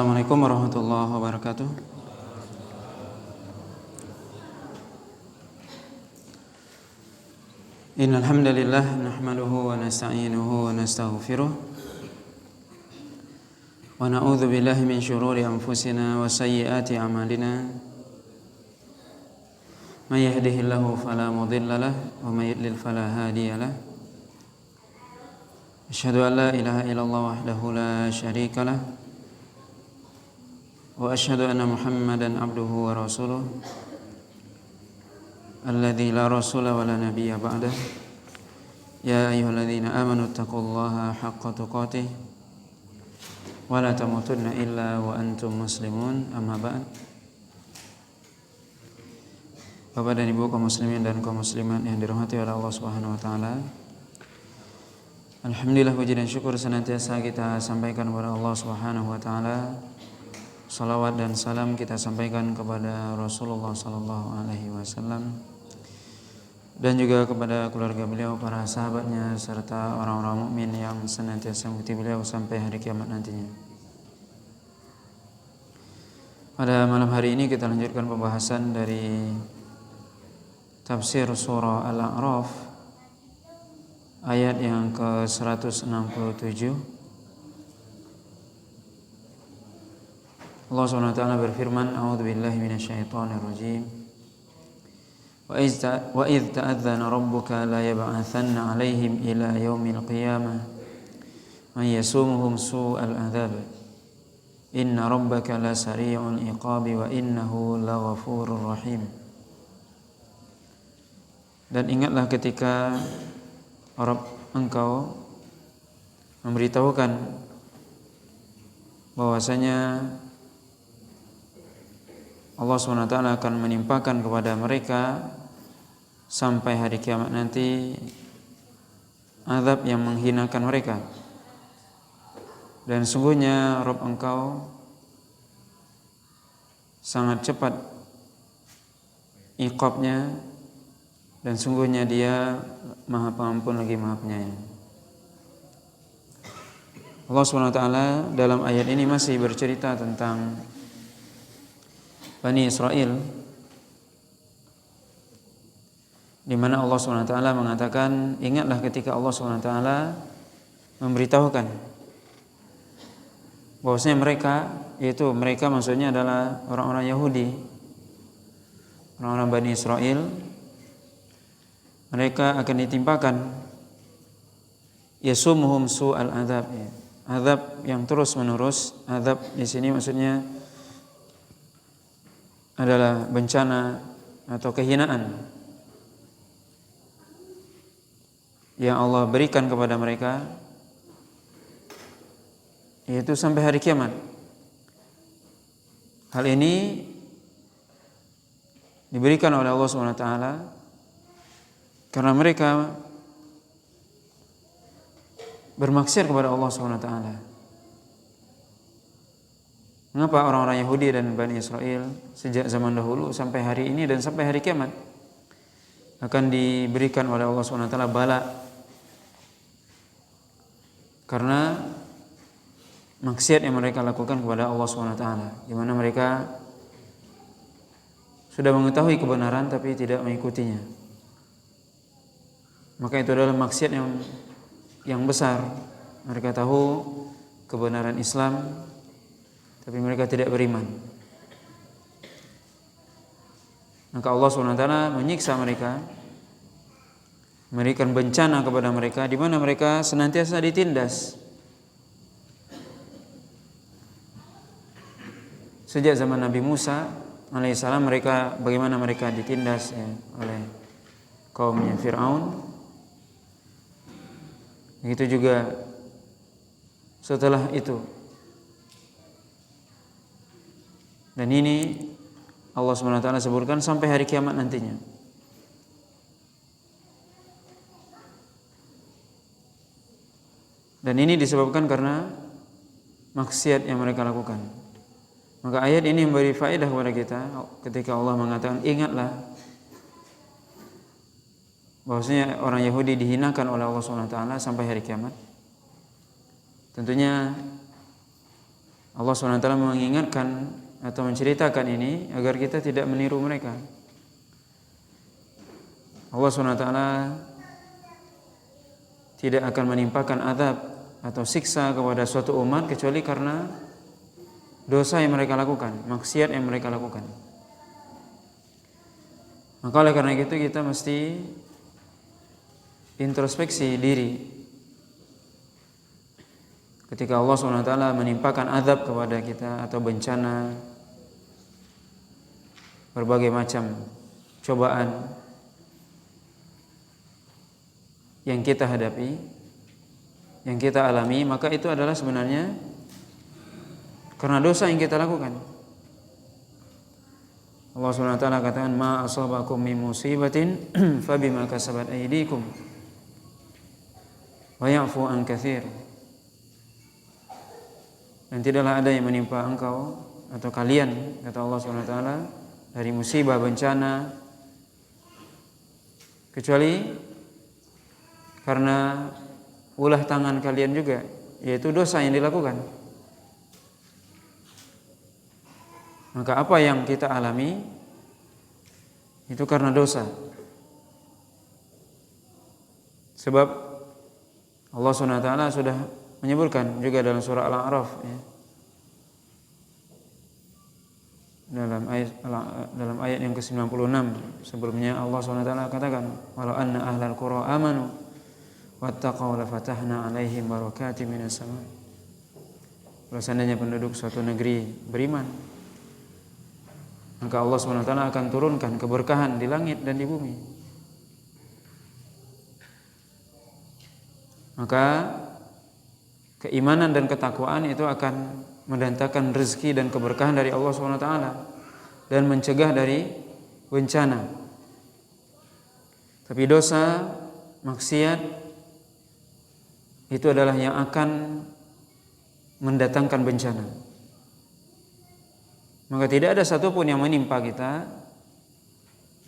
Assalamualaikum warahmatullahi wabarakatuh. Innal hamdalillah nahmaduhu wa nasta'inuhu wa nastaghfiruh wa na'udzu billahi min shururi anfusina wa sayyiati a'malina. May yahdihillahu fala mudilla lahu wa may yudlil fala hadiya lahu. Asyhadu an la ilaha illallah wahdahu la syarika lahu wa asyhadu anna Muhammadan abduhu wa rasuluh alladzi la rasula wa la nabiyya ba'dah. Ya ayyuhalladzina amanu taqullaha haqqa tuqatih wa la tamutunna illa wa antum muslimun. Amma ba'd. Bapak dan Ibu kaum muslimin dan kaum muslimat yang dirahmati oleh Allah Subhanahu wa taala. Alhamdulillah, puji dan syukur senantiasa kita sampaikan kepada Allah Subhanahu wa taala. Salawat dan salam kita sampaikan kepada Rasulullah sallallahu alaihi wasallam dan juga kepada keluarga beliau, para sahabatnya serta orang-orang mukmin yang senantiasa mengikuti beliau sampai hari kiamat nantinya. Pada malam hari ini kita lanjutkan pembahasan dari tafsir surah Al-A'raf ayat yang ke-167. Allah Subhanahu wa taala berfirman, a'udzubillahi minasyaitonir rajim. Wa idz ta'adzana rabbuka la yab'atsanna 'alaihim ila yaumil qiyamah man yasumuhum su'al 'adzab. Inna rabbaka la sari'ul iqabi wa innahu laghafurur rahim. Dan ingatlah ketika engkau memberitahukan bahwasanya Allah SWT akan menimpakan kepada mereka sampai hari kiamat nanti azab yang menghinakan mereka. Dan sungguhnya Rabb engkau sangat cepat iqabnya, dan sungguhnya Dia Maha Pengampun lagi Maha Penyayang. Allah SWT dalam ayat ini masih bercerita tentang Bani Israel, di mana Allah SWT mengatakan, ingatlah ketika Allah SWT memberitahukan bahwasanya mereka, yaitu mereka maksudnya adalah orang-orang Yahudi, orang-orang Bani Israel, mereka akan ditimpakan yasumuhum su'al adzab, azab yang terus menerus. Azab di sini maksudnya adalah bencana atau kehinaan yang Allah berikan kepada mereka, yaitu sampai hari kiamat. Hal ini diberikan oleh Allah SWT karena mereka bermaksiat kepada Allah SWT. Mengapa orang-orang Yahudi dan Bani Israel sejak zaman dahulu sampai hari ini dan sampai hari kiamat akan diberikan oleh Allah SWT bala karena maksiat yang mereka lakukan kepada Allah SWT, di mana mereka sudah mengetahui kebenaran tapi tidak mengikutinya. Maka itu adalah maksiat yang besar. Mereka tahu kebenaran Islam tapi mereka tidak beriman. Maka Allah SWT menyiksa mereka, memberikan bencana kepada mereka, di mana mereka senantiasa ditindas. Sejak zaman Nabi Musa alaihissalam, bagaimana mereka ditindas oleh kaumnya Fir'aun. Begitu juga setelah itu. Dan ini Allah SWT sebutkan sampai hari kiamat nantinya. Dan ini disebabkan karena maksiat yang mereka lakukan. Maka ayat ini memberi faedah kepada kita ketika Allah mengatakan, ingatlah bahwasanya orang Yahudi dihinakan oleh Allah SWT sampai hari kiamat. Tentunya Allah SWT mengingatkan atau menceritakan ini agar kita tidak meniru mereka. Allah SWT tidak akan menimpakan azab atau siksa kepada suatu umat kecuali karena dosa yang mereka lakukan, maksiat yang mereka lakukan. Maka oleh karena itu kita mesti introspeksi diri. Ketika Allah SWT menimpakan azab kepada kita atau bencana, berbagai macam cobaan yang kita hadapi, yang kita alami, maka itu adalah sebenarnya karena dosa yang kita lakukan. Allah SWT katakan, ma asabakum min musibatin fabima kasabat aydikum wa ya'fu an katsir. Dan tidaklah ada yang menimpa engkau atau kalian, kata Allah SWT, dari musibah bencana kecuali karena ulah tangan kalian juga, yaitu dosa yang dilakukan. Maka apa yang kita alami itu karena dosa. Sebab Allah SWT sudah menyebutkan juga dalam surah Al-A'raf, ya, dalam ayat yang ke-96 sebelumnya Allah SWT katakan, walau anna ahlal qura amanu wattaqaw lafatahna 'alaihim barakatim minas sama. Kalau seandainya penduduk suatu negeri beriman, maka Allah SWT akan turunkan keberkahan di langit dan di bumi. Maka keimanan dan ketakwaan itu akan mendatangkan rezeki dan keberkahan dari Allah SWT dan mencegah dari bencana. Tapi dosa, maksiat itu adalah yang akan mendatangkan bencana. Maka tidak ada satupun yang menimpa kita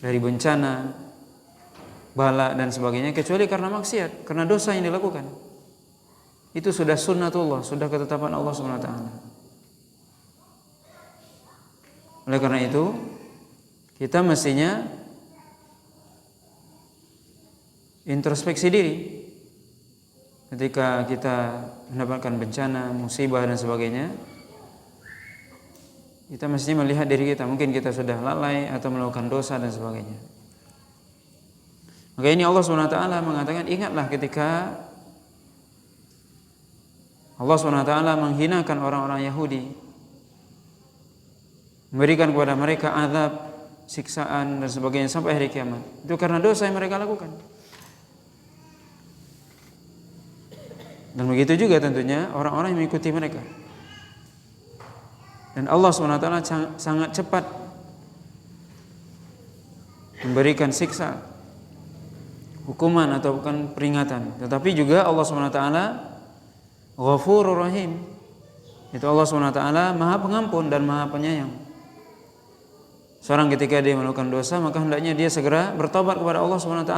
dari bencana, bala dan sebagainya kecuali karena maksiat, karena dosa yang dilakukan. Itu sudah sunnatullah, sudah ketetapan Allah SWT. Oleh karena itu, kita mestinya introspeksi diri. Ketika kita mendapatkan bencana, musibah dan sebagainya, kita mestinya melihat diri kita. Mungkin kita sudah lalai atau melakukan dosa dan sebagainya. Maka ini Allah SWT mengatakan, ingatlah ketika Allah SWT menghinakan orang-orang Yahudi, memberikan kepada mereka azab, siksaan dan sebagainya sampai hari kiamat. Itu karena dosa yang mereka lakukan. Dan begitu juga tentunya orang-orang yang mengikuti mereka. Dan Allah SWT sangat cepat memberikan siksa, hukuman atau bukan peringatan. Tetapi juga Allah SWT Ghafurur Rahim. Itu Allah SWT Maha Pengampun dan Maha Penyayang. Seorang ketika dia melakukan dosa, maka hendaknya dia segera bertobat kepada Allah SWT.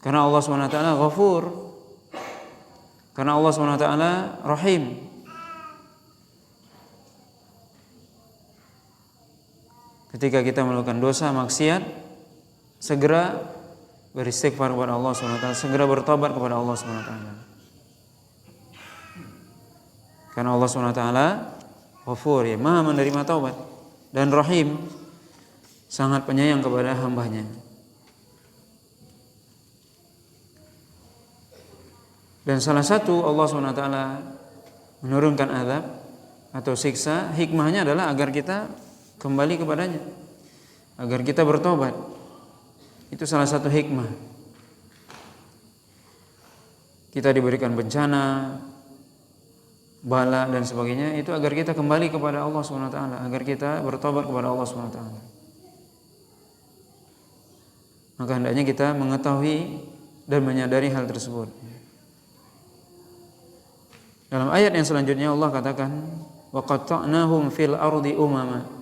Karena Allah SWT Ghafur. Karena Allah SWT Rahim. Ketika kita melakukan dosa, maksiat, segera beristighfar kepada Allah SWT, segera bertobat kepada Allah SWT. Karena Allah SWT Ghafur, ya, Maha menerima taubat, dan Rahim, sangat penyayang kepada hambanya. Dan salah satu Allah SWT menurunkan azab atau siksa, hikmahnya adalah agar kita kembali kepadanya, agar kita bertobat. Itu salah satu hikmah. Kita diberikan bencana, bala dan sebagainya, itu agar kita kembali kepada Allah SWT, agar kita bertobat kepada Allah SWT. Maka hendaknya kita mengetahui dan menyadari hal tersebut. Dalam ayat yang selanjutnya Allah katakan, wa qatta'nahum fil ardi umama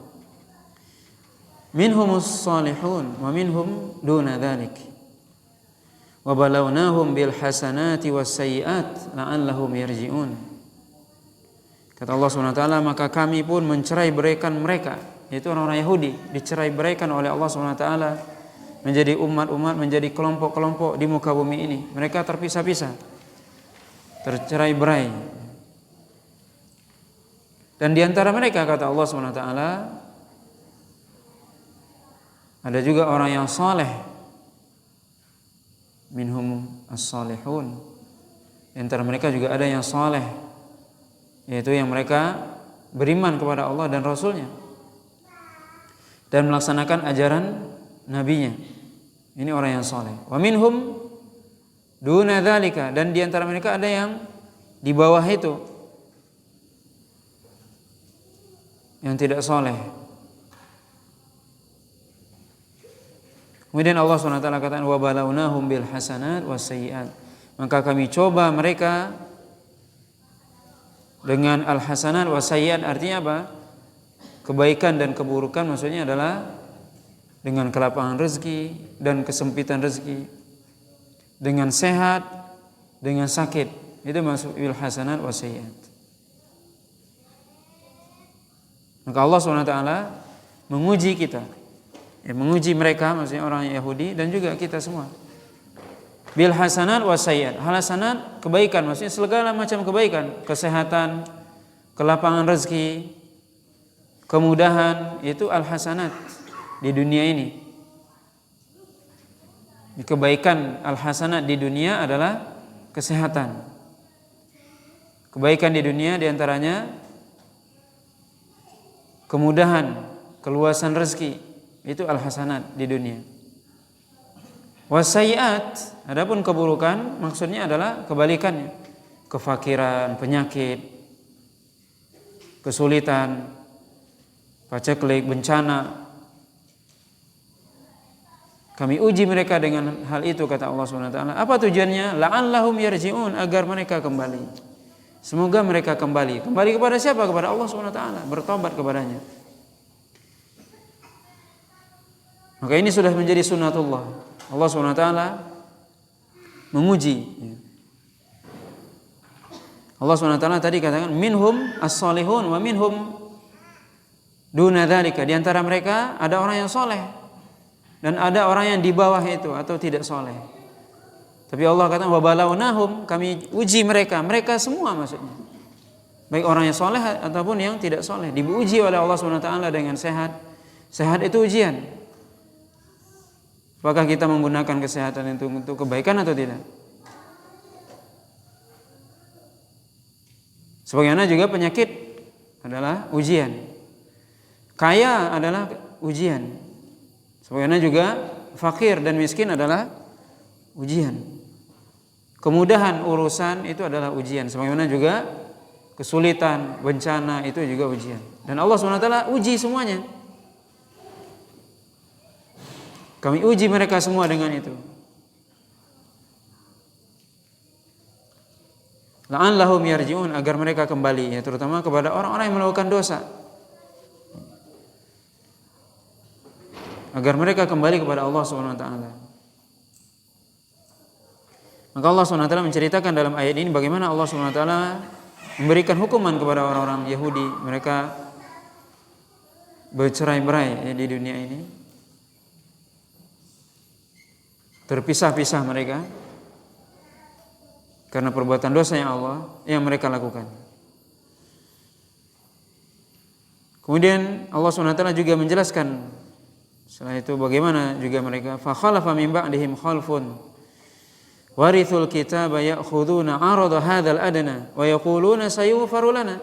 minhumus salihun wa minhum duna dzalik wa balawnahum bil hasanati was sayyi'at la'allahum yarji'un. Kata Allah SWT, maka kami pun mencerai-beraikan mereka, yaitu orang-orang Yahudi, dicerai-beraikan oleh Allah SWT menjadi umat-umat, menjadi kelompok-kelompok di muka bumi ini. Mereka terpisah-pisah, tercerai-berai. Dan di antara mereka, kata Allah SWT, ada juga orang yang saleh, minhum as-salihun. Di antara mereka juga ada yang saleh, yaitu yang mereka beriman kepada Allah dan Rasulnya dan melaksanakan ajaran nabinya. Ini orang yang saleh. Wa minhum duna dzalika, dan di antara mereka ada yang di bawah itu, yang tidak saleh. Kemudian Allah SWT katakan wa balawnahum bil hasanat was sayyiat. Maka kami coba mereka dengan al-hasanat wa sayyiat. Artinya apa? Kebaikan dan keburukan, maksudnya adalah dengan kelapangan rezeki dan kesempitan rezeki, dengan sehat, dengan sakit. Itu maksud bil hasanat wa sayyiat. Maka Allah SWT menguji kita, menguji mereka, maksudnya orang Yahudi dan juga kita semua. Bil hasanat wa sayyiat. Hasanat kebaikan, maksudnya segala macam kebaikan, kesehatan, kelapangan rezeki, kemudahan, itu al hasanat di dunia ini. Kebaikan al hasanat di dunia adalah kesehatan. Kebaikan di dunia diantaranya kemudahan, keluasan rezeki, itu al hasanat di dunia. Wasayyiat, adapun keburukan maksudnya adalah kebalikannya, kefakiran, penyakit, kesulitan, paceklik, bencana. Kami uji mereka dengan hal itu, kata Allah SWT. Apa tujuannya? La'allahum yarji'un, agar mereka kembali. Semoga mereka kembali. Kembali kepada siapa? Kepada Allah SWT, bertobat kepadanya. Maka ini sudah menjadi sunnatullah. Allah SWT menguji. Allah SWT tadi katakan minhum as-salihun wa minhum duna dzalika. Di antara mereka ada orang yang soleh dan ada orang yang di bawah itu atau tidak soleh. Tapi Allah kata wa balawnahum, kami uji mereka, mereka semua maksudnya. Baik orang yang soleh ataupun yang tidak soleh, diuji oleh Allah SWT dengan sehat. Sehat itu ujian. Apakah kita menggunakan kesehatan itu untuk kebaikan atau tidak? Sebagaimana juga penyakit adalah ujian. Kaya adalah ujian. Sebagaimana juga fakir dan miskin adalah ujian. Kemudahan urusan itu adalah ujian. Sebagaimana juga kesulitan, bencana itu juga ujian. Dan Allah SWT uji semuanya. Kami uji mereka semua dengan itu. La'allahum yarji'un, agar mereka kembali, ya, terutama kepada orang-orang yang melakukan dosa. Agar mereka kembali kepada Allah SWT. Maka Allah SWT menceritakan dalam ayat ini bagaimana Allah SWT memberikan hukuman kepada orang-orang Yahudi. Mereka bercerai-berai, ya, di dunia ini. Terpisah-pisah mereka karena perbuatan dosa yang mereka lakukan. Kemudian Allah SWT juga menjelaskan setelah itu bagaimana juga mereka fa khalafa min ba'dihim khalfun warithul kitaba ya'khuduna 'arada hadzal adna wa yaquluna sayughfaru lana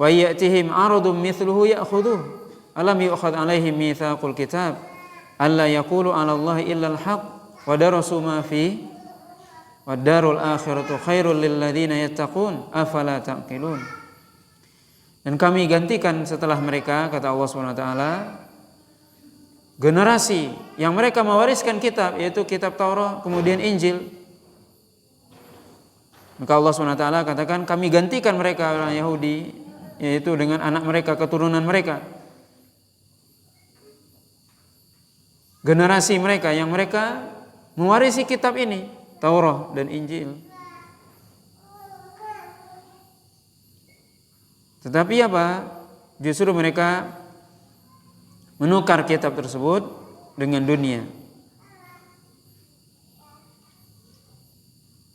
wa ya'tihim 'aradun mithluhu ya'khudhuhu alam yu'khadh 'alaihim mitsaqul kitab alla yaqulu 'ala Allahi illa al-haqq wa darasu ma fi wa darul akhiratu khairul lil ladzina yattaqun afala taqilun. Dan kami gantikan setelah mereka, kata Allah SWT, generasi yang mereka mewariskan kitab, yaitu kitab Taurat, kemudian Injil. Maka Allah SWT katakan kami gantikan mereka orang Yahudi, yaitu dengan anak mereka, keturunan mereka, generasi mereka yang mereka mewarisi kitab ini, Taurat dan Injil. Tetapi apa? Justru mereka menukar kitab tersebut dengan dunia.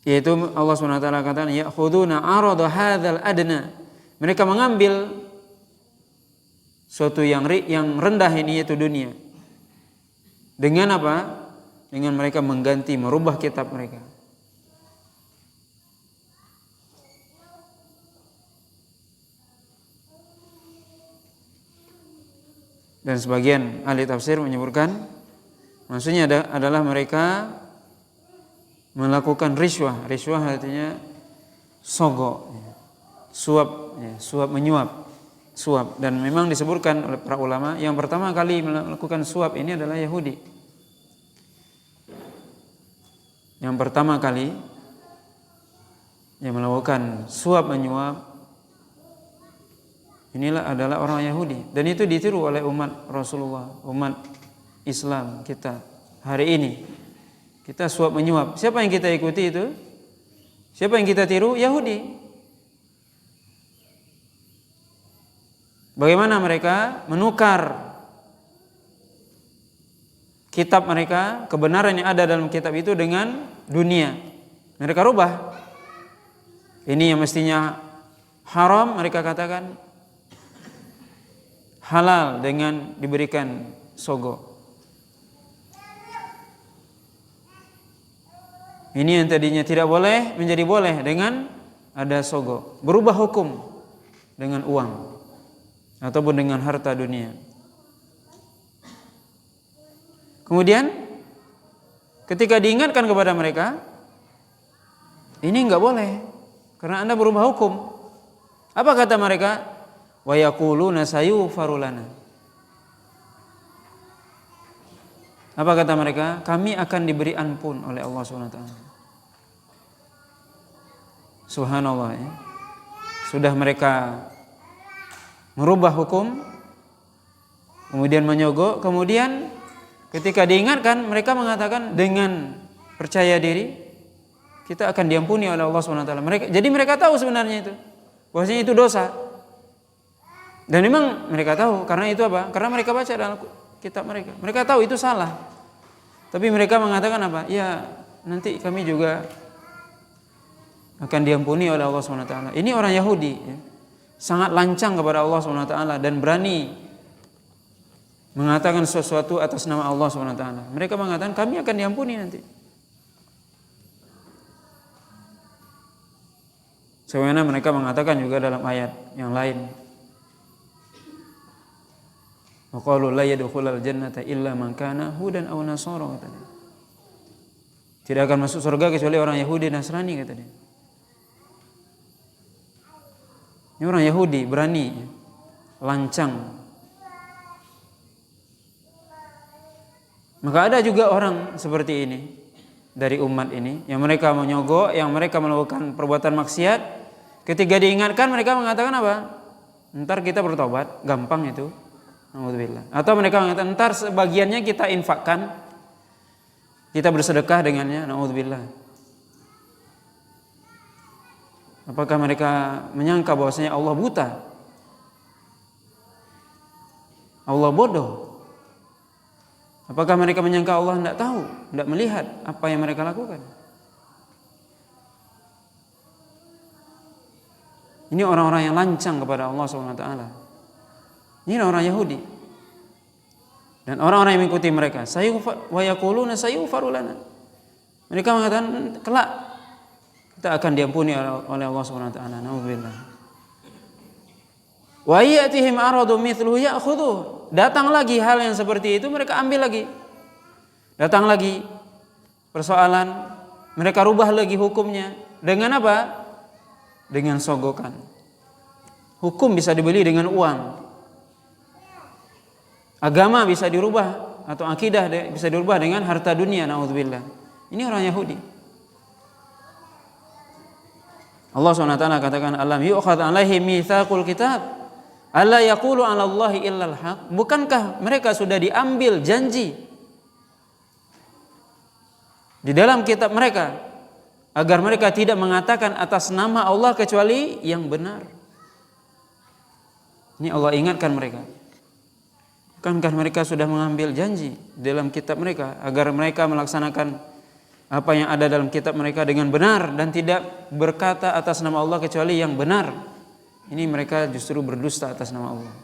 Yaitu Allah SWT katakan, ya'khuduna arada hadzal adna. Mereka mengambil suatu yang rendah ini, yaitu dunia. Dengan apa? Dengan mereka mengganti, merubah kitab mereka. Dan sebagian ahli tafsir menyebutkan maksudnya adalah mereka melakukan riswah. Riswah artinya sogok, suap menyuap, suap. Dan memang disebutkan oleh para ulama yang pertama kali melakukan suap ini adalah Yahudi. Yang pertama kali yang melakukan suap menyuap inilah adalah orang Yahudi, dan itu ditiru oleh umat Rasulullah, umat Islam kita hari ini. Kita suap menyuap. Siapa yang kita ikuti itu? Siapa yang kita tiru? Yahudi. Bagaimana mereka menukar kitab mereka, kebenaran yang ada dalam kitab itu dengan dunia. Mereka rubah. Ini yang mestinya haram, mereka katakan halal dengan diberikan sogok. Ini yang tadinya tidak boleh menjadi boleh dengan ada sogok. Berubah hukum dengan uang ataupun dengan harta dunia. Kemudian ketika diingatkan kepada mereka, ini enggak boleh karena Anda berubah hukum. Apa kata mereka? Wa yaquluna sayughfaru lana. Apa kata mereka? Kami akan diberi ampun oleh Allah SWT. Subhanallah, ya. Sudah mereka merubah hukum, kemudian menyogok, kemudian ketika diingatkan mereka mengatakan dengan percaya diri kita akan diampuni oleh Allah SWT. Jadi mereka tahu sebenarnya itu, bahwasanya itu dosa. Dan memang mereka tahu, karena itu apa? Karena mereka baca dalam kitab mereka. Mereka tahu itu salah. Tapi mereka mengatakan apa? Ya, nanti kami juga akan diampuni oleh Allah SWT. Ini orang Yahudi, ya. Sangat lancang kepada Allah SWT dan berani mengatakan sesuatu atas nama Allah SWT. Mereka mengatakan kami akan diampuni nanti. Sebagaimana mereka mengatakan juga dalam ayat yang lain. Wa qalu la yadkhulul jannata illa man kana hudan aw nasara, katanya. Tidak akan masuk surga kecuali orang Yahudi dan Nasrani, katanya. Ini orang Yahudi berani, lancang. Maka ada juga orang seperti ini dari umat ini yang mereka menyogok, yang mereka melakukan perbuatan maksiat. Ketika diingatkan mereka mengatakan apa? Ntar kita bertobat, gampang itu. Alhamdulillah. Atau mereka mengatakan ntar sebagiannya kita infakkan, kita bersedekah dengannya. Alhamdulillah. Apakah mereka menyangka bahwasanya Allah buta? Allah bodoh? Apakah mereka menyangka Allah tidak tahu, tidak melihat apa yang mereka lakukan? Ini orang-orang yang lancang kepada Allah SWT. Ini orang Yahudi. Dan orang-orang yang mengikuti mereka, wa yaquluna sayughfaru lana. Mereka mengatakan kelak kita akan diampuni oleh Allah SWT. Nauzubillah. Wa ya'tihim aradu mithluhu ya'khudhu. Datang lagi hal yang seperti itu, mereka ambil lagi. Datang lagi persoalan, mereka rubah lagi hukumnya. Dengan apa? Dengan sogokan. Hukum bisa dibeli dengan uang. Agama bisa dirubah atau akidah bisa dirubah dengan harta dunia. Nauzubillah. Ini orang Yahudi. Allah SWT katakan, alam yu'khadh alaihi mitsaqul kitab alla yaqulu 'ala Allahi illal haq. Bukankah mereka sudah diambil janji di dalam kitab mereka agar mereka tidak mengatakan atas nama Allah kecuali yang benar. Ini Allah ingatkan mereka. Bukankah mereka sudah mengambil janji dalam kitab mereka agar mereka melaksanakan apa yang ada dalam kitab mereka dengan benar dan tidak berkata atas nama Allah kecuali yang benar. Ini mereka justru berdusta atas nama Allah.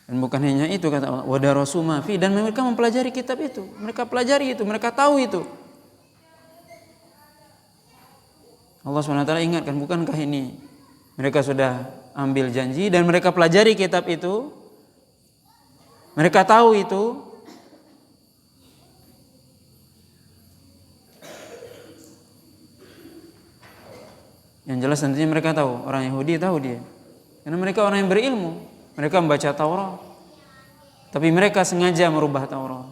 Dan bukan hanya itu, kata Allah, wadarasu ma fi, dan mereka mempelajari kitab itu. Mereka pelajari itu, mereka tahu itu. Allah SWT ingatkan, bukankah ini mereka sudah ambil janji dan mereka pelajari kitab itu, mereka tahu itu. Yang jelas tentunya mereka tahu, orang Yahudi tahu dia, karena mereka orang yang berilmu. Mereka membaca Taurat, tapi mereka sengaja merubah Taurat,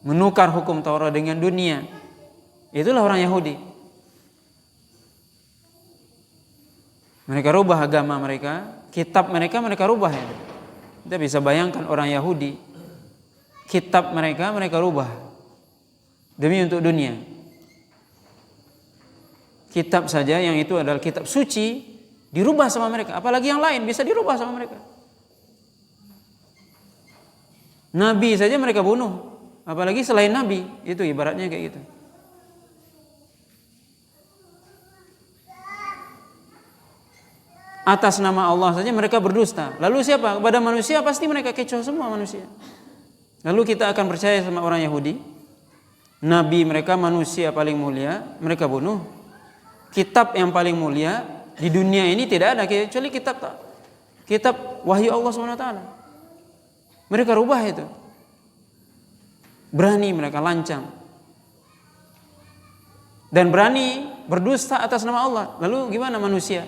menukar hukum Taurat dengan dunia. Itulah orang Yahudi. Mereka rubah agama mereka, kitab mereka rubah ya. Kita bisa bayangkan orang Yahudi, kitab mereka rubah demi untuk dunia. Kitab saja yang itu adalah kitab suci dirubah sama mereka, apalagi yang lain bisa dirubah sama mereka. Nabi saja mereka bunuh, apalagi selain Nabi, itu ibaratnya kayak gitu. Atas nama Allah saja mereka berdusta. Lalu siapa? Kepada manusia pasti mereka kecoh semua manusia. Lalu kita akan percaya sama orang Yahudi? Nabi mereka manusia paling mulia, mereka bunuh. Kitab yang paling mulia di dunia ini tidak ada kecuali kitab wahyu Allah SWT. Mereka rubah itu. Berani mereka lancang. Dan berani berdusta atas nama Allah. Lalu gimana manusia?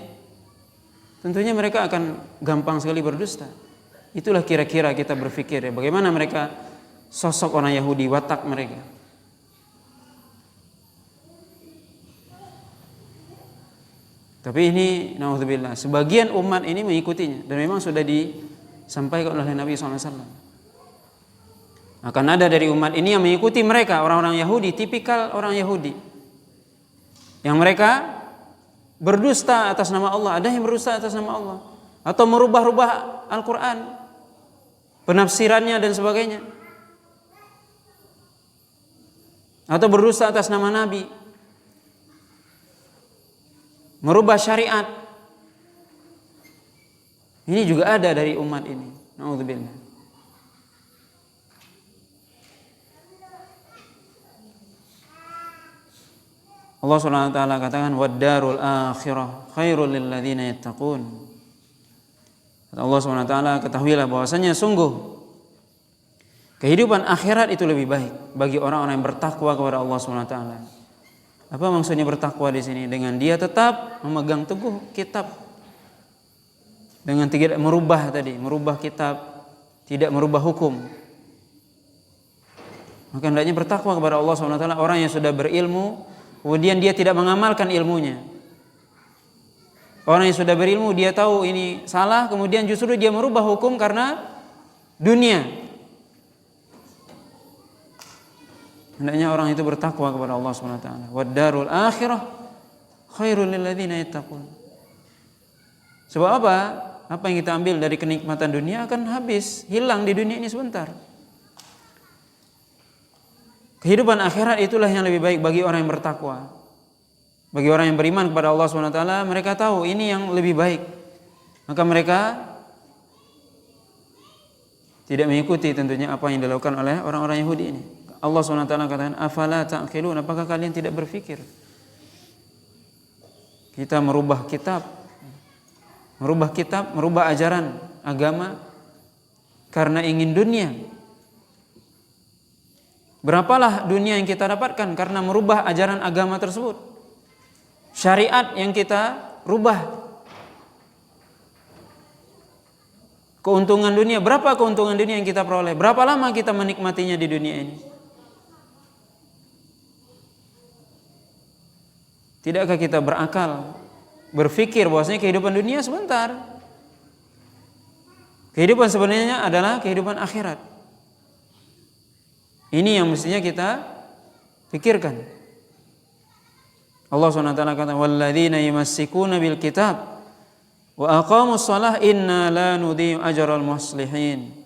Tentunya mereka akan gampang sekali berdusta. Itulah kira-kira kita berpikir ya, bagaimana mereka sosok orang Yahudi, watak mereka. Tapi ini naudzubillah, sebagian umat ini mengikutinya dan memang sudah disampaikan oleh Nabi SAW. Akan ada dari umat ini yang mengikuti mereka, orang-orang Yahudi, tipikal orang Yahudi, yang mereka berdusta atas nama Allah. Ada yang berdusta atas nama Allah, atau merubah-rubah Al-Quran, penafsirannya dan sebagainya, atau berdusta atas nama Nabi, merubah syariat. Ini juga ada dari umat ini. Naudzubillah. Allah Subhanahu wa taala katakan wad-darul akhirah khairul lil ladzina yattaqun. Allah Subhanahu wa taala, ketahuilah bahwasanya sungguh kehidupan akhirat itu lebih baik bagi orang-orang yang bertakwa kepada Allah Subhanahu wa taala. Apa maksudnya bertakwa di sini? Dengan dia tetap memegang teguh kitab, dengan tidak merubah kitab, tidak merubah hukum. Maka hendaknya bertakwa kepada Allah SWT. Orang yang sudah berilmu, kemudian dia tidak mengamalkan ilmunya. Orang yang sudah berilmu, dia tahu ini salah, kemudian justru dia merubah hukum karena dunia. Hendaknya orang itu bertakwa kepada Allah Subhanahu wa taala. Wad-darul akhirah khairul lil ladzina yattaqun. Sebab apa? Apa yang kita ambil dari kenikmatan dunia akan habis, hilang di dunia ini sebentar. Kehidupan akhirat itulah yang lebih baik bagi orang yang bertakwa. Bagi orang yang beriman kepada Allah Subhanahu wa taala, mereka tahu ini yang lebih baik. Maka mereka tidak mengikuti tentunya apa yang dilakukan oleh orang-orang Yahudi ini. Allah SWT katakan, afala ta'qilun, apakah kalian tidak berpikir? Kita merubah kitab, merubah ajaran agama karena ingin dunia. Berapalah dunia yang kita dapatkan karena merubah ajaran agama tersebut? Syariat yang kita rubah. Keuntungan dunia, berapa keuntungan dunia yang kita peroleh? Berapa lama kita menikmatinya di dunia ini? Tidakkah kita berakal, berpikir bahwasanya kehidupan dunia sebentar? Kehidupan sebenarnya adalah kehidupan akhirat. Ini yang mestinya kita pikirkan. Allah SWT kata, walladzina yumassikuna bil kitab Wa aqamus shalah inna la nudhi'u ajral muslihin.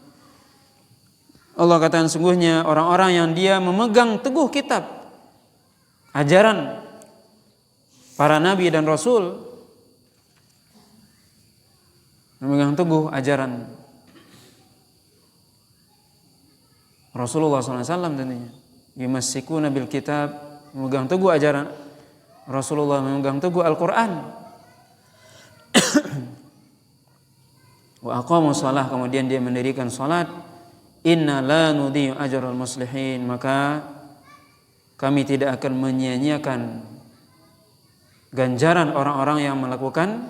Allah katakan sungguhnya orang-orang yang dia memegang teguh kitab, ajaran para nabi dan rasul, memegang teguh ajaran Rasulullah SAW tentunya. Yumassikuna bil kitab, memegang teguh ajaran Rasulullah, memegang teguh Al-Quran. Wa aqamus shalah, kemudian dia mendirikan salat. Inna la nudhi'u ajral muslihin, maka kami tidak akan menyia-nyiakan ganjaran orang-orang yang melakukan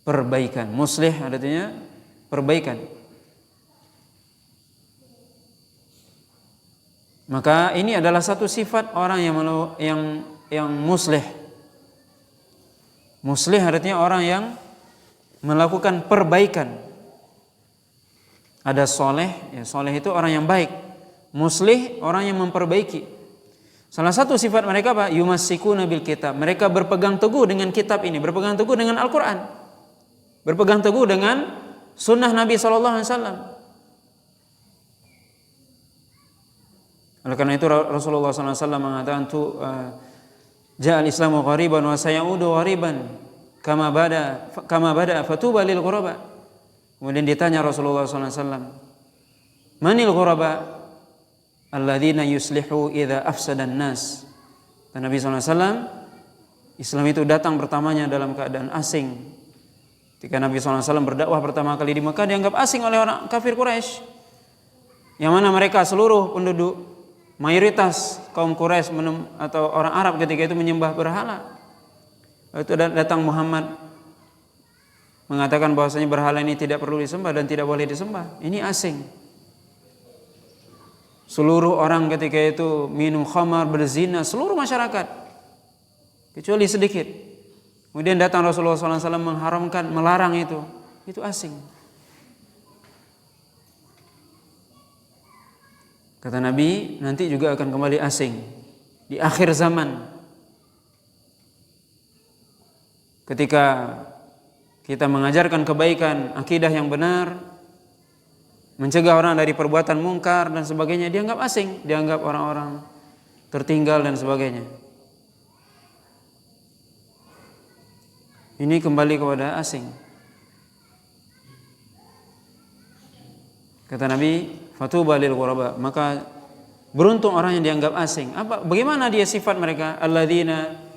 perbaikan. Muslih artinya perbaikan. Maka ini adalah satu sifat orang yang muslih. Muslih artinya orang yang melakukan perbaikan. Ada soleh, ya soleh itu orang yang baik. Muslih orang yang memperbaiki. Salah satu sifat mereka apa? Yumassikuna bil kitab. Mereka berpegang teguh dengan kitab ini, berpegang teguh dengan Al-Quran, berpegang teguh dengan sunnah Nabi SAW. Oleh karena itu Rasulullah SAW mengatakan ja'al islamu ghariban wa sayaudu ghariban kama bada fatuba lil ghuraba. Kemudian ditanya Rasulullah SAW, manil ghuraba alladzina yuslihu idza afsadan nas. Dan Nabi SAW, Islam itu datang pertamanya dalam keadaan asing. Ketika Nabi SAW berdakwah pertama kali di Mekah, dianggap asing oleh orang kafir Quraisy, yang mana mereka seluruh penduduk mayoritas kaum Quraisy atau orang Arab ketika itu menyembah berhala. Itu datang Muhammad mengatakan bahwasanya berhala ini tidak perlu disembah dan tidak boleh disembah. Ini asing. Seluruh orang ketika itu minum khamar, berzina, seluruh masyarakat, kecuali sedikit. Kemudian datang Rasulullah SAW mengharamkan, melarang itu asing. Kata Nabi, nanti juga akan kembali asing di akhir zaman. Ketika kita mengajarkan kebaikan, akidah yang benar, mencegah orang dari perbuatan mungkar dan sebagainya, dianggap asing, dianggap orang-orang tertinggal dan sebagainya. Ini kembali kepada asing. Kata Nabi, fatuba lil ghuraba, maka beruntung orang yang dianggap asing. Bagaimana dia sifat mereka? Alladzina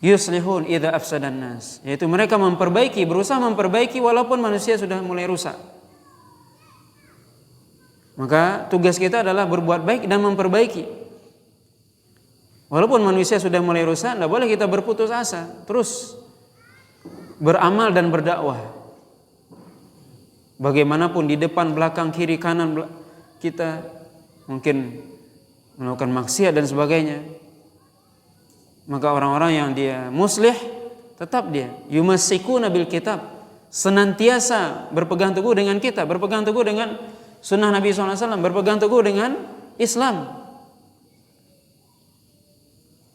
yuslihun idza afsadan nas, yaitu mereka memperbaiki, berusaha memperbaiki walaupun manusia sudah mulai rusak. Maka tugas kita adalah berbuat baik dan memperbaiki. Walaupun manusia sudah mulai rusak, tidak boleh kita berputus asa, terus beramal dan berdakwah. Bagaimanapun di depan, belakang, kiri, kanan kita mungkin melakukan maksiat dan sebagainya. Maka orang-orang yang dia muslih, tetap dia yumassikuna bil kitab, senantiasa berpegang teguh dengan kitab, berpegang teguh dengan sunnah Nabi SAW, berpegang teguh dengan Islam.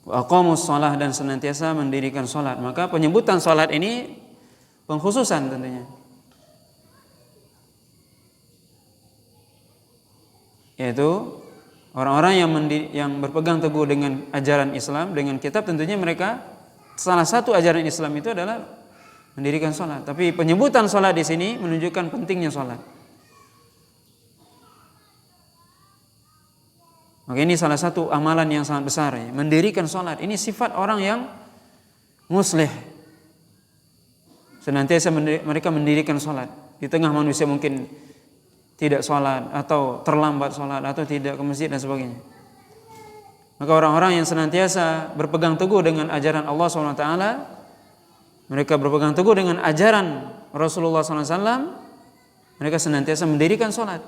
Wa aqamus shalah, dan senantiasa mendirikan salat. Maka penyebutan salat ini pengkhususan tentunya, yaitu orang-orang yang berpegang teguh dengan ajaran Islam, dengan kitab, tentunya mereka salah satu ajaran Islam itu adalah mendirikan salat. Tapi penyebutan salat di sini menunjukkan pentingnya salat. Maka ini salah satu amalan yang sangat besar, ya, mendirikan salat. Ini sifat orang yang muslih. Senantiasa mereka mendirikan salat. Di tengah manusia mungkin tidak sholat atau terlambat sholat atau tidak ke masjid dan sebagainya. Maka orang-orang yang senantiasa berpegang teguh dengan ajaran Allah SWT, mereka berpegang teguh dengan ajaran Rasulullah SAW, mereka senantiasa mendirikan sholat.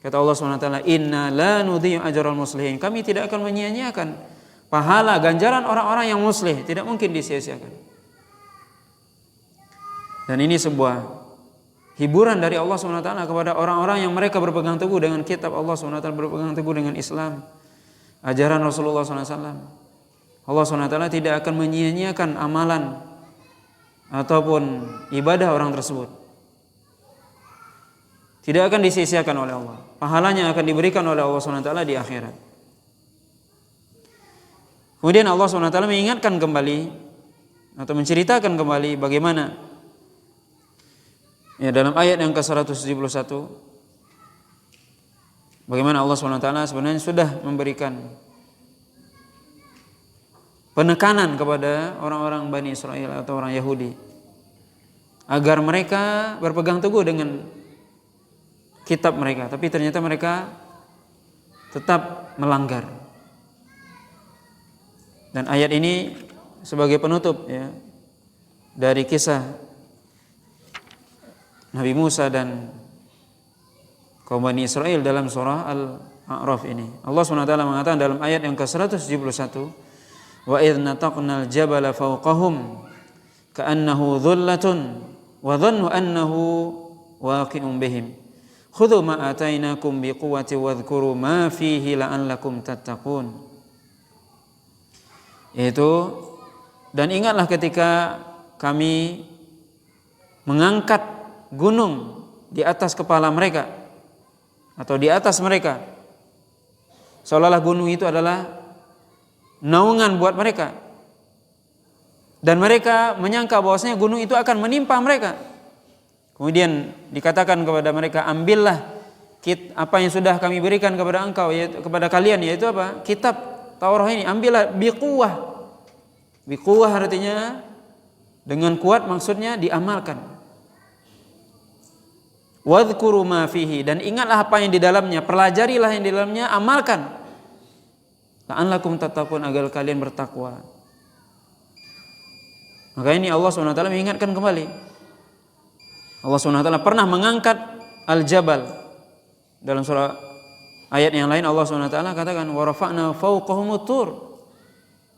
Kata Allah SWT, inna la nudhi'u ajral muslihin, kami tidak akan menyia-nyiakan pahala ganjaran orang-orang yang muslih, tidak mungkin disia-siakan. Dan ini sebuah hiburan dari Allah SWT kepada orang-orang yang mereka berpegang teguh dengan kitab Allah SWT, berpegang teguh dengan Islam, ajaran Rasulullah SAW. Allah SWT tidak akan menyia-nyiakan amalan ataupun ibadah orang tersebut. Tidak akan disia-siakan oleh Allah. Pahalanya akan diberikan oleh Allah SWT di akhirat. Kemudian Allah SWT mengingatkan kembali atau menceritakan kembali bagaimana ya dalam ayat yang ke-171 bagaimana Allah SWT sebenarnya sudah memberikan penekanan kepada orang-orang Bani Israel atau orang Yahudi agar mereka berpegang teguh dengan kitab mereka, tapi ternyata mereka tetap melanggar. Dan ayat ini sebagai penutup ya dari kisah Nabi Musa dan kaum Bani Israel dalam surah Al-A'raf ini. Allah SWT mengatakan dalam ayat yang ke-171, wa idh nataqnal jabala fawqahum ka'annahu dhullatun wa dhannu annahu waqi'un bihim khudhu ma atainakum biquwwati wadhkuru ma fihi la'allakum tattaqun. Yaitu, dan ingatlah ketika kami mengangkat gunung di atas kepala mereka atau di atas mereka, seolah-olah gunung itu adalah naungan buat mereka, dan mereka menyangka bahwasanya gunung itu akan menimpa mereka. Kemudian dikatakan kepada mereka, ambillah apa yang sudah kami berikan kepada engkau, yaitu kepada kalian, yaitu apa? Kitab Taurat ini, ambillah biquwah. Biquwah artinya dengan kuat, maksudnya diamalkan. Wadhkuru ma fihi, dan ingatlah apa yang di dalamnya, pelajarilah yang di dalamnya, amalkan. La'allakum tattaqun, agar kalian bertakwa. Maka ini Allah SWT mengingatkan kembali. Allah SWT pernah mengangkat al-jabal. Dalam surah ayat yang lain Allah SWT katakan wa rafa'na fawqahumut tur.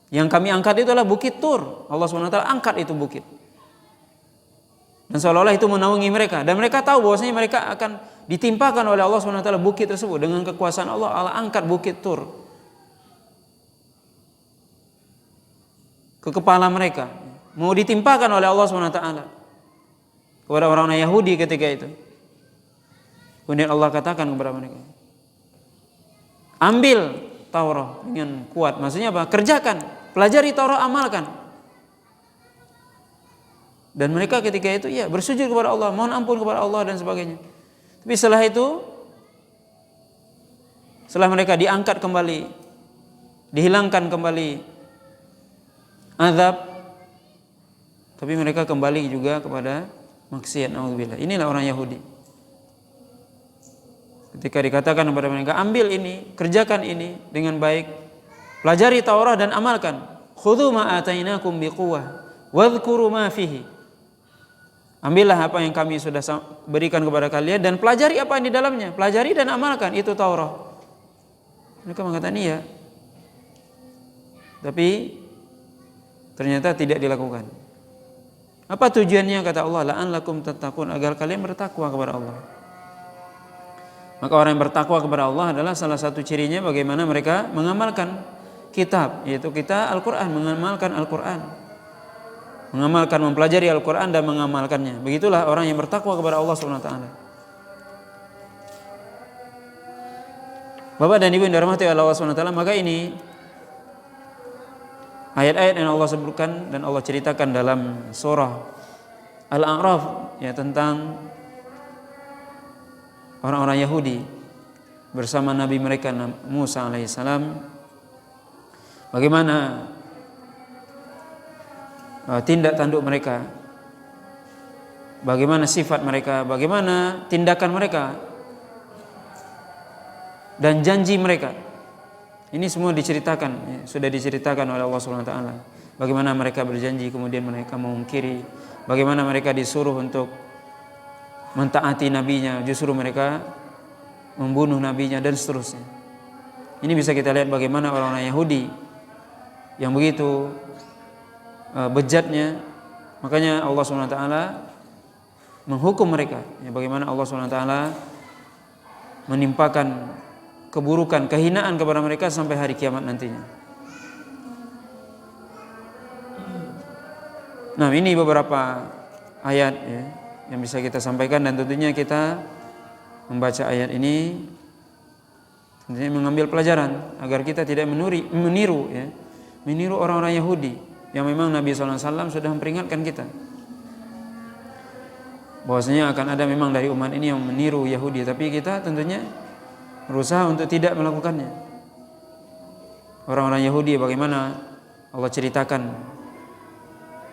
Yang kami angkat itu adalah bukit Tur. Allah SWT angkat itu bukit. Dan seolah-olah itu menaungi mereka, dan mereka tahu bahwasanya mereka akan ditimpakan oleh Allah SWT bukit tersebut. Dengan kekuasaan Allah, Allah angkat bukit Tur ke kepala mereka, mau ditimpakan oleh Allah SWT kepada orang-orang Yahudi ketika itu. Kemudian Allah katakan kepada mereka, ambil Taurat dengan kuat. Maksudnya apa? Kerjakan, pelajari Taurat, amalkan. Dan mereka ketika itu ya bersujud kepada Allah, mohon ampun kepada Allah dan sebagainya. Tapi setelah itu, setelah mereka diangkat kembali, dihilangkan kembali azab, tapi mereka kembali juga kepada maksiat. Naudzubillah. Inilah orang Yahudi. Ketika dikatakan kepada mereka, ambil ini, kerjakan ini dengan baik, pelajari Taurat dan amalkan. Khudhu ma atainakum biquwwah wadhkuru ma fihi. Ambillah apa yang kami sudah berikan kepada kalian dan pelajari apa yang di dalamnya, pelajari dan amalkan itu Taurat. Mereka mengatakan iya, tapi ternyata tidak dilakukan. Apa tujuannya? Kata Allah, la'allakum tattaqun, agar kalian bertakwa kepada Allah. Maka orang yang bertakwa kepada Allah adalah salah satu cirinya bagaimana mereka mengamalkan kitab, yaitu kita Al-Quran, mengamalkan Al-Quran, mengamalkan, mempelajari Al-Quran dan mengamalkannya. Begitulah orang yang bertakwa kepada Allah SWT. Bapak dan Ibu yang dirahmati Allah SWT, maka ini ayat-ayat yang Allah sebutkan dan Allah ceritakan dalam surah Al-A'raf ya tentang orang-orang Yahudi bersama Nabi mereka Musa alaihissalam, bagaimana tindak tanduk mereka, bagaimana sifat mereka, bagaimana tindakan mereka dan janji mereka. Ini semua diceritakan, ya, sudah diceritakan oleh Allah SWT. Bagaimana mereka berjanji kemudian mereka memungkiri, bagaimana mereka disuruh untuk mentaati nabinya, justru mereka membunuh nabinya dan seterusnya. Ini bisa kita lihat bagaimana orang-orang Yahudi yang begitu bejatnya, makanya Allah SWT menghukum mereka. Ya, bagaimana Allah SWT menimpakan keburukan, kehinaan kepada mereka sampai hari kiamat nantinya. Nah, ini beberapa ayat ya, yang bisa kita sampaikan, dan tentunya kita membaca ayat ini tentunya mengambil pelajaran agar kita tidak meniru orang-orang Yahudi yang memang Nabi SAW sudah memperingatkan kita bahwasanya akan ada memang dari umat ini yang meniru Yahudi, tapi kita tentunya berusaha untuk tidak melakukannya. Orang-orang Yahudi bagaimana Allah ceritakan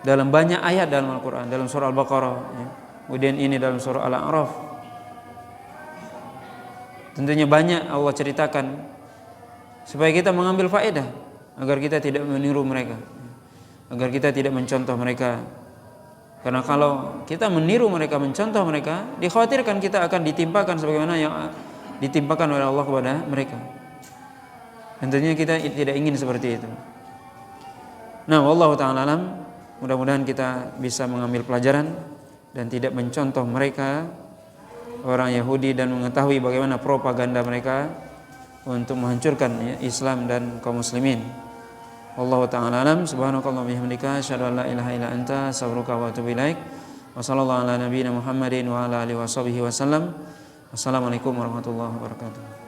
dalam banyak ayat dalam Al-Quran, dalam surah Al-Baqarah ya. Kemudian ini dalam surah Al-A'raf. Tentunya banyak Allah ceritakan supaya kita mengambil faedah agar kita tidak meniru mereka, agar kita tidak mencontoh mereka. Karena kalau kita meniru mereka, mencontoh mereka, dikhawatirkan kita akan ditimpakan sebagaimana yang ditimpakan oleh Allah kepada mereka. Tentunya kita tidak ingin seperti itu. Nah, wallahu ta'ala alam. Mudah-mudahan kita bisa mengambil pelajaran dan tidak mencontoh mereka, orang Yahudi, dan mengetahui bagaimana propaganda mereka untuk menghancurkan Islam dan kaum muslimin. Wallahu ta'ala alam. Subhanakallahumma bihamdika asyhadu an la ilaha illa anta astaghfiruka wa atubu ilaik. Wa sallallahu ala nabiyyina Muhammadin wa ala alihi washabihi wasallam. Wassalamualaikum warahmatullahi wabarakatuh.